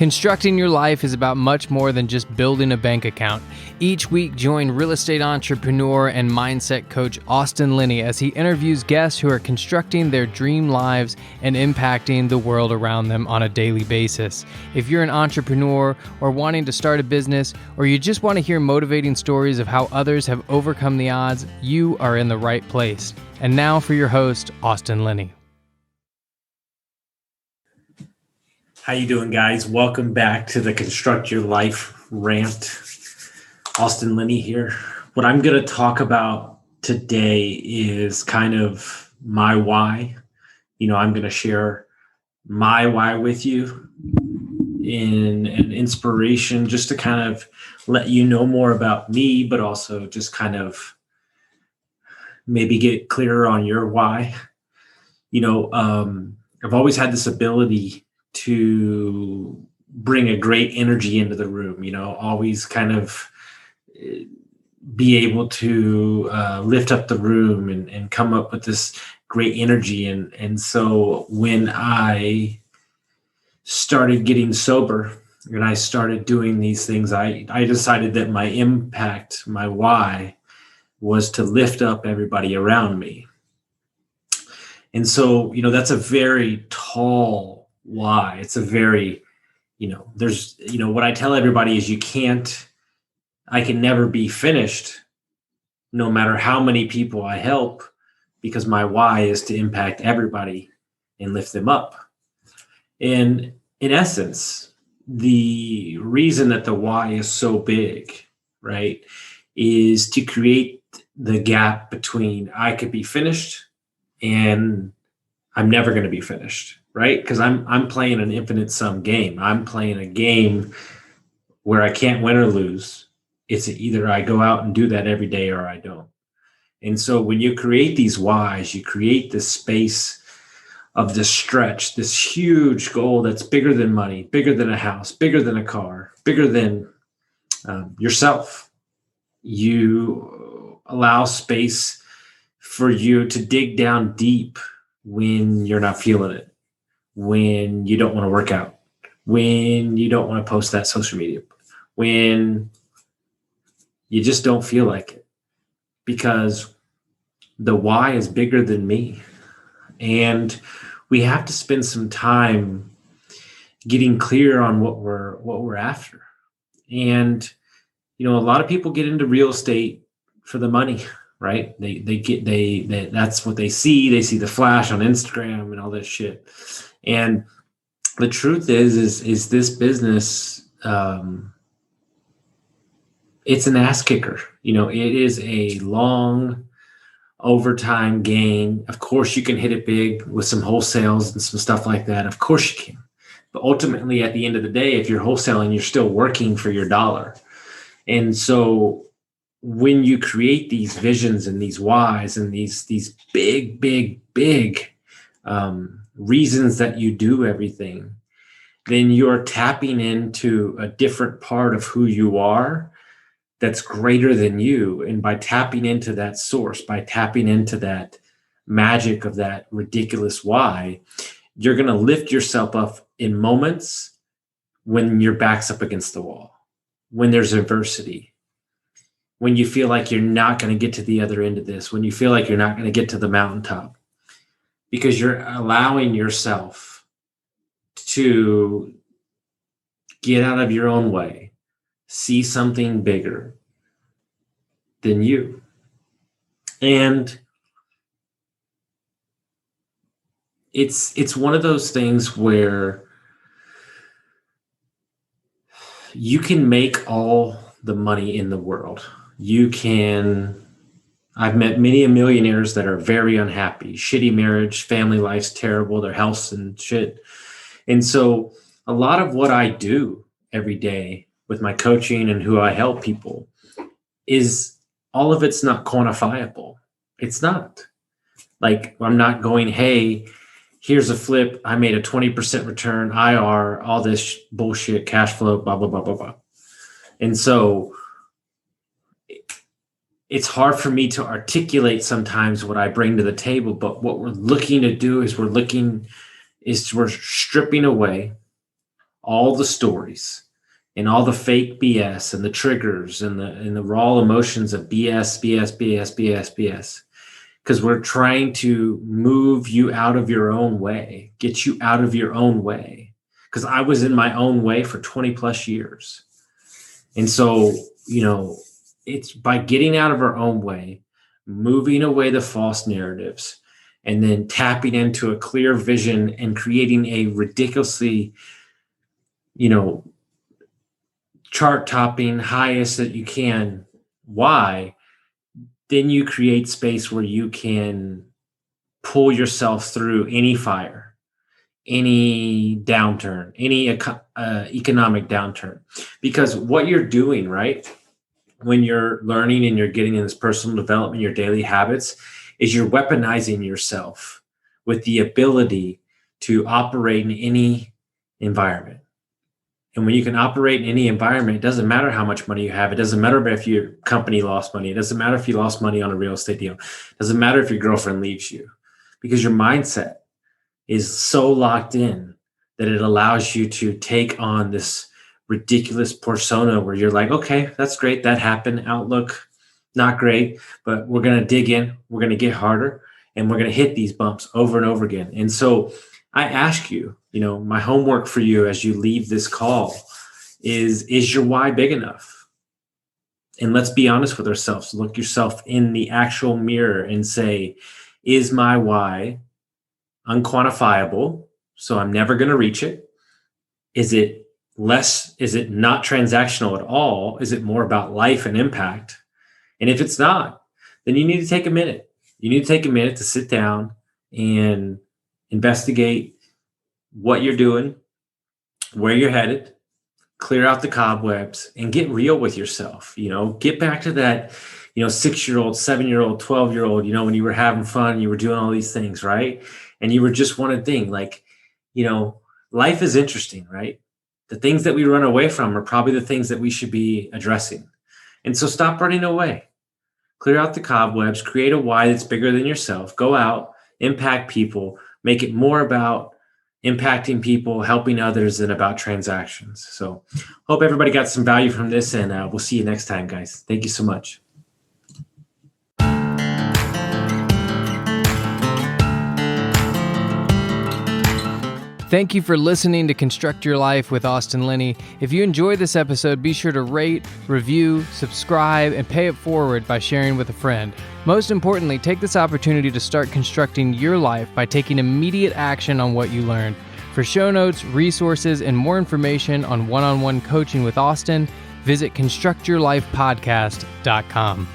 Constructing your life is about much more than just building a bank account. Each week, join real estate entrepreneur and mindset coach Austin Linney as he interviews guests who are constructing their dream lives and impacting the world around them on a daily basis. If you're an entrepreneur or wanting to start a business, or you just want to hear motivating stories of how others have overcome the odds, you are in the right place. And now for your host, Austin Linney. How you doing, guys? Welcome back to the Construct Your Life rant. Austin Linney here. What I'm going to talk about today is kind of my why. I'm going to share my why with you in an inspiration just to kind of let you know more about me, but also just kind of maybe get clearer on your why. I've always had this ability to bring a great energy into the room, always kind of be able to lift up the room and come up with this great energy. And so when I started getting sober and I started doing these things, I decided that my impact, my why, was to lift up everybody around me. And so, that's a very tall why. It's a very, there's, what I tell everybody is I can never be finished no matter how many people I help, because my why is to impact everybody and lift them up. And in essence, the reason that the why is so big, right, is to create the gap between I could be finished and I'm never going to be finished, right? Because I'm playing an infinite sum game. I'm playing a game where I can't win or lose. It's either I go out and do that every day or I don't. And so when you create these whys, you create this space of this stretch, this huge goal that's bigger than money, bigger than a house, bigger than a car, bigger than yourself. You allow space for you to dig down deep when you're not feeling it, when you don't want to work out, when you don't want to post that social media, when you just don't feel like it, because the why is bigger than me. And we have to spend some time getting clear on what we're after. And, a lot of people get into real estate for the money, right? They that's what they see. They see the flash on Instagram and all this shit. And the truth is this business, it's an ass kicker. It is a long overtime gain. Of course, you can hit it big with some wholesales and some stuff like that. Of course you can. But ultimately, at the end of the day, if you're wholesaling, you're still working for your dollar. And so when you create these visions and these whys and these big reasons that you do everything, then you're tapping into a different part of who you are that's greater than you. And by tapping into that source, by tapping into that magic of that ridiculous why, you're going to lift yourself up in moments when your back's up against the wall, when there's adversity, when you feel like you're not going to get to the other end of this, when you feel like you're not going to get to the mountaintop, because you're allowing yourself to get out of your own way, see something bigger than you. And it's one of those things where you can make all the money in the world. I've met many millionaires that are very unhappy, shitty marriage, family life's terrible, their health's and shit. And so a lot of what I do every day with my coaching and who I help people is all of it's not quantifiable. It's not. Like, I'm not going, hey, here's a flip. I made a 20% return, IR, all this bullshit, cash flow, blah, blah, blah, blah, blah. And so it's hard for me to articulate sometimes what I bring to the table, but what we're looking to do is we're stripping away all the stories and all the fake BS and the triggers and the raw emotions of BS. Because we're trying to move you out of your own way, get you out of your own way. Because I was in my own way for 20 plus years. And so, it's by getting out of our own way, moving away the false narratives, and then tapping into a clear vision and creating a ridiculously, chart topping highest that you can. Why? Then you create space where you can pull yourself through any fire, any downturn, any economic downturn. Because what you're doing, right, when you're learning and you're getting in this personal development, your daily habits, is you're weaponizing yourself with the ability to operate in any environment. And when you can operate in any environment, it doesn't matter how much money you have. It doesn't matter if your company lost money. It doesn't matter if you lost money on a real estate deal. It doesn't matter if your girlfriend leaves you, because your mindset is so locked in that it allows you to take on this ridiculous persona where you're like, okay, that's great. That happened. Outlook, not great, but we're going to dig in. We're going to get harder, and we're going to hit these bumps over and over again. And so I ask you, my homework for you as you leave this call is your why big enough? And let's be honest with ourselves. Look yourself in the actual mirror and say, is my why unquantifiable? So I'm never going to reach it. Is it not transactional at all? Is it more about life and impact? And if it's not, then you need to take a minute. You need to take a minute to sit down and investigate what you're doing, where you're headed, clear out the cobwebs, and get real with yourself. Get back to that, 6-year-old, 7-year-old, 12-year-old, when you were having fun, you were doing all these things, right? And you were just one thing. Like, life is interesting, right? The things that we run away from are probably the things that we should be addressing. And so stop running away. Clear out the cobwebs, create a why that's bigger than yourself. Go out, impact people, make it more about impacting people, helping others, than about transactions. So hope everybody got some value from this, and we'll see you next time, guys. Thank you so much. Thank you for listening to Construct Your Life with Austin Linney. If you enjoyed this episode, be sure to rate, review, subscribe, and pay it forward by sharing with a friend. Most importantly, take this opportunity to start constructing your life by taking immediate action on what you learned. For show notes, resources, and more information on one-on-one coaching with Austin, visit constructyourlifepodcast.com.